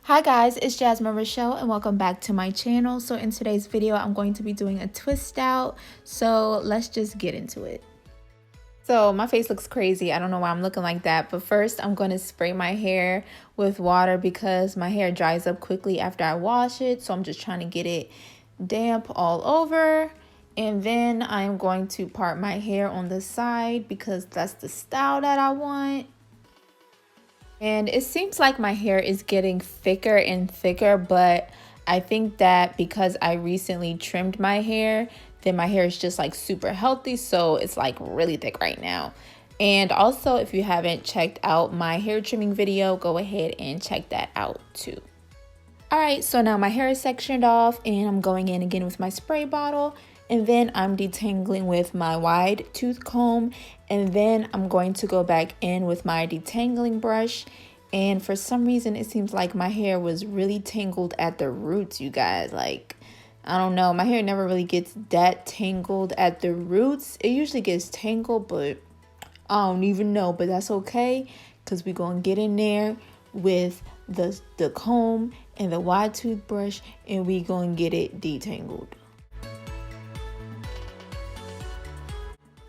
Hi guys, it's Jasmine Rochelle and welcome back to my channel. So in today's video, I'm going to be doing a twist out. So let's just get into it. So my face looks crazy. I don't know why I'm looking like that. But first, I'm going to spray my hair with water because my hair dries up quickly after I wash it. So I'm just trying to get it damp all over. And then I'm going to part my hair on the side because that's the style that I want. And it seems like my hair is getting thicker and thicker, but I think that because I recently trimmed my hair, then my hair is just like super healthy, so it's like really thick right now. And also, if you haven't checked out my hair trimming video, go ahead and check that out too. Alright, so now my hair is sectioned off and I'm going in again with my spray bottle. And then I'm detangling with my wide tooth comb. And then I'm going to go back in with my detangling brush. And for some reason, it seems like my hair was really tangled at the roots, you guys. Like, I don't know. My hair never really gets that tangled at the roots. It usually gets tangled, but I don't even know. But that's okay, because we're going to get in there with the comb and the wide toothbrush. And we're going to get it detangled.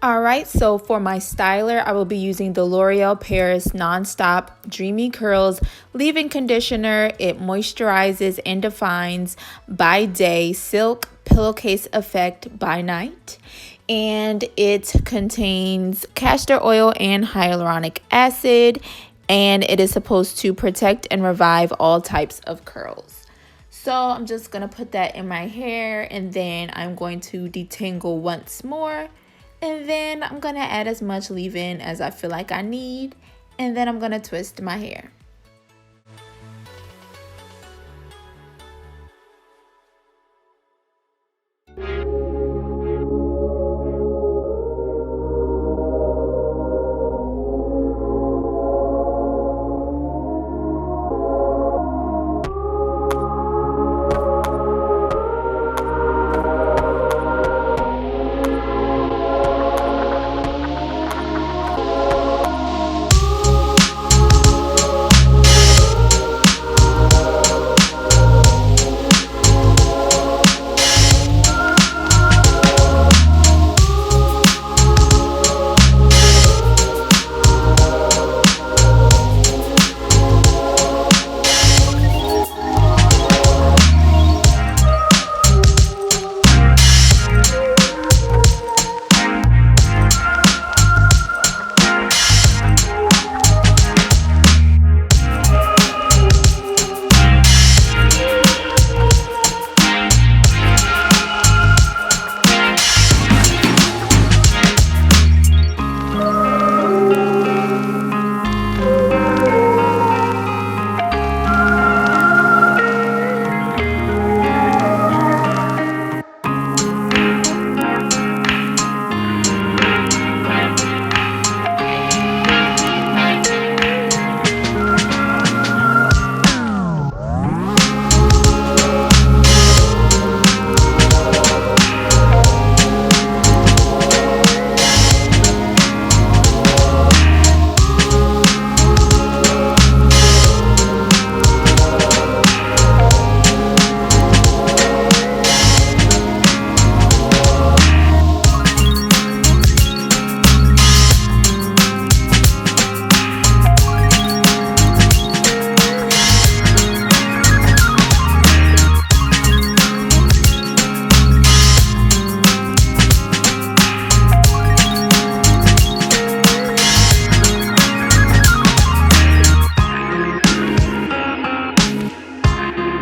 Alright, so for my styler, I will be using the L'Oreal Paris Nonstop Dreamy Curls Leave-In Conditioner. It moisturizes and defines by day, silk pillowcase effect by night. And it contains castor oil and hyaluronic acid. And it is supposed to protect and revive all types of curls. So I'm just going to put that in my hair and then I'm going to detangle once more. And then I'm going to add as much leave-in as I feel like I need. And then I'm going to twist my hair.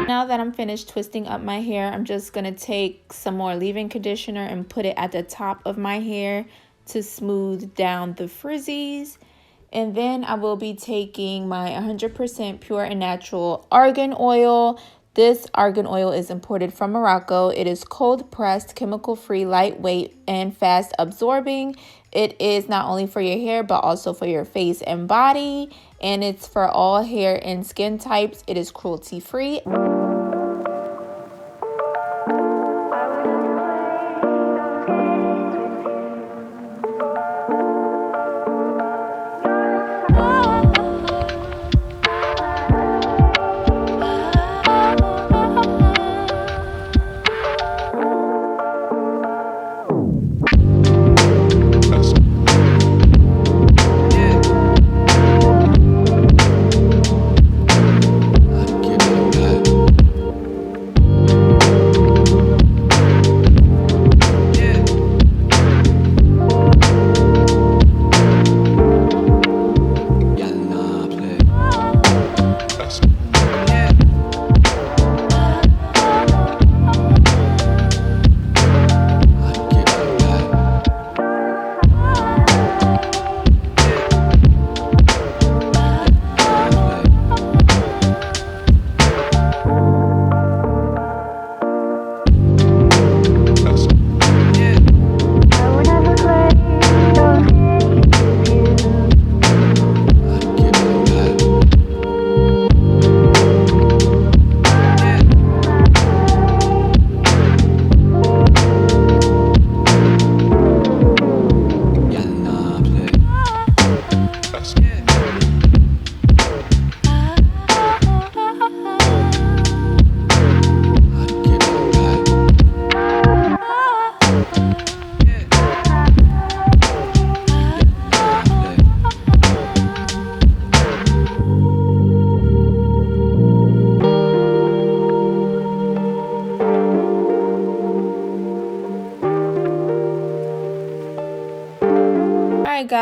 Now that I'm finished twisting up my hair, I'm just going to take some more leave-in conditioner and put it at the top of my hair to smooth down the frizzies. And then I will be taking my 100% pure and natural argan oil. This argan oil is imported from Morocco. It is cold pressed, chemical free, lightweight, and fast absorbing. It is not only for your hair, but also for your face and body. And it's for all hair and skin types. It is cruelty free.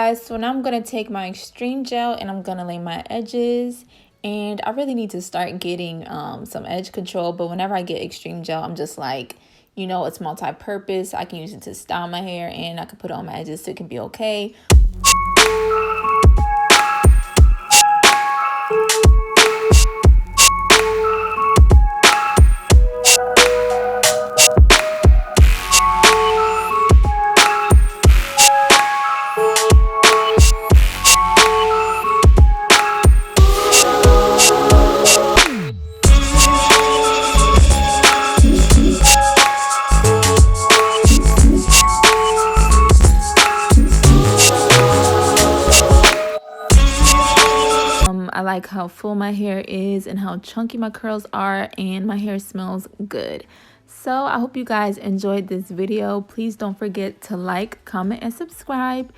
guys, so now I'm going to take my extreme gel and I'm going to lay my edges. And I really need to start getting some edge control. But whenever I get extreme gel, I'm just like, you know, it's multi-purpose. I can use it to style my hair and I can put it on my edges so it can be okay. I like how full my hair is and how chunky my curls are, and my hair smells good. So I hope you guys enjoyed this video. Please don't forget to like, comment, and subscribe,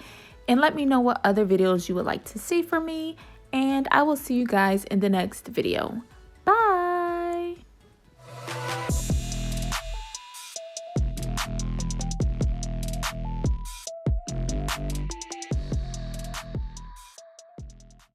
and let me know what other videos you would like to see from me, and I will see you guys in the next video.